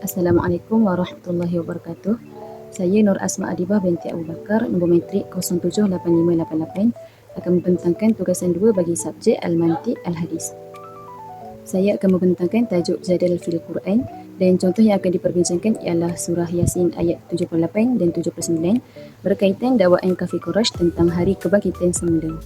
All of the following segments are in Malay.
Assalamualaikum warahmatullahi wabarakatuh. Saya Nur Asma Adibah binti Abu Bakar, nombor metrik 078588, akan membentangkan tugasan 2 bagi subjek Al-Mantiq Al-Hadis. Saya akan membentangkan tajuk Jadal fil Quran, dan contoh yang akan diperbincangkan ialah surah Yasin ayat 78 dan 79 berkaitan dakwaan kafir Quraisy tentang hari kebangkitan semula.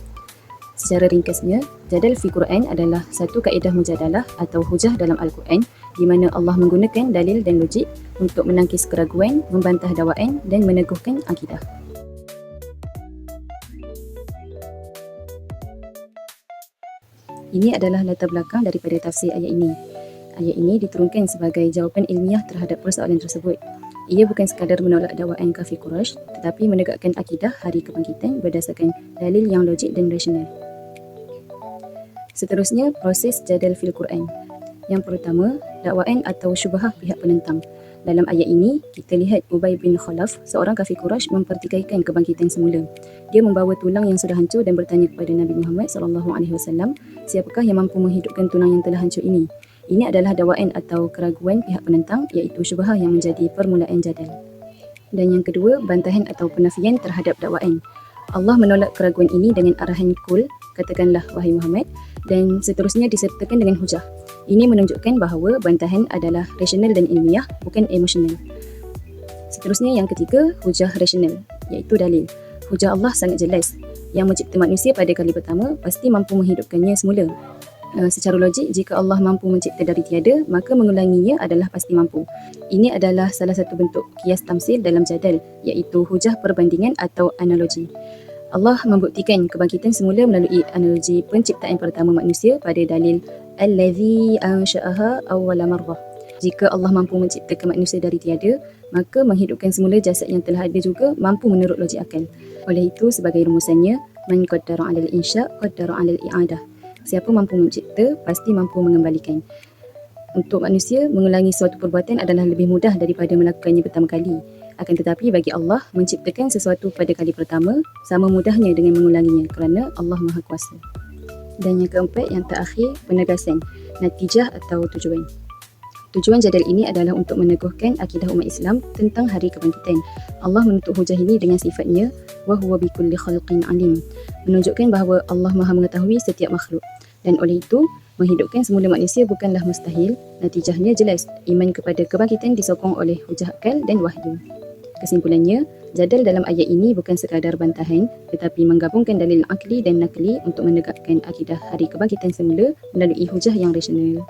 Secara ringkasnya, jadal fi Quran adalah satu kaedah mujadalah atau hujah dalam Al-Quran di mana Allah menggunakan dalil dan logik untuk menangkis keraguan, membantah dakwaan dan meneguhkan akidah. Ini adalah latar belakang daripada tafsir ayat ini. Ayat ini diturunkan sebagai jawapan ilmiah terhadap persoalan tersebut. Ia bukan sekadar menolak dakwaan kafir Quraisy, tetapi menegakkan akidah hari kebangkitan berdasarkan dalil yang logik dan rasional. Seterusnya, proses jadal fil Quran. Yang pertama, dakwaan atau syubhah pihak penentang. Dalam ayat ini, kita lihat Ubay bin Khalaf, seorang kafir Quraisy, mempertikaikan kebangkitan semula. Dia membawa tulang yang sudah hancur dan bertanya kepada Nabi Muhammad SAW, siapakah yang mampu menghidupkan tulang yang telah hancur ini? Ini adalah dakwaan atau keraguan pihak penentang, iaitu syubhah yang menjadi permulaan jadal. Dan yang kedua, bantahan atau penafian terhadap dakwaan. Allah menolak keraguan ini dengan arahan kul, katakanlah wahai Muhammad, dan seterusnya disertakan dengan hujah. Ini menunjukkan bahawa bantahan adalah rasional dan ilmiah, bukan emosional. Seterusnya yang ketiga, hujah rasional, iaitu dalil. Hujah Allah sangat jelas. Yang mencipta manusia pada kali pertama pasti mampu menghidupkannya semula. Secara logik, jika Allah mampu mencipta dari tiada, maka mengulanginya adalah pasti mampu. Ini adalah salah satu bentuk qiyas tamsil dalam jadal, iaitu hujah perbandingan atau analogi. Allah membuktikan kebangkitan semula melalui analogi penciptaan pertama manusia pada dalil allazi ansha'aha awwala marrah. Jika Allah mampu menciptakan manusia dari tiada, maka menghidupkan semula jasad yang telah ada juga mampu menurut logik akal. Oleh itu, sebagai rumusannya, man qaddara 'alal insya' qaddara 'alal i'adah. Siapa mampu mencipta, pasti mampu mengembalikan. Untuk manusia, mengulangi suatu perbuatan adalah lebih mudah daripada melakukannya pertama kali. Akan tetapi bagi Allah, menciptakan sesuatu pada kali pertama sama mudahnya dengan mengulanginya kerana Allah Maha Kuasa. Dan yang keempat, yang terakhir, penegasan, natijah atau tujuan. Tujuan jadal ini adalah untuk meneguhkan akidah umat Islam tentang hari kebangkitan. Allah menutup hujah ini dengan sifatnya wa huwa bikulli khalqin alim, menunjukkan bahawa Allah Maha mengetahui setiap makhluk. Dan oleh itu, menghidupkan semula manusia bukanlah mustahil. Natijahnya jelas, iman kepada kebangkitan disokong oleh hujah akal dan wahyu. Kesimpulannya, jadal dalam ayat ini bukan sekadar bantahan, tetapi menggabungkan dalil akli dan nakli untuk menegakkan akidah hari kebangkitan semula melalui hujah yang rasional.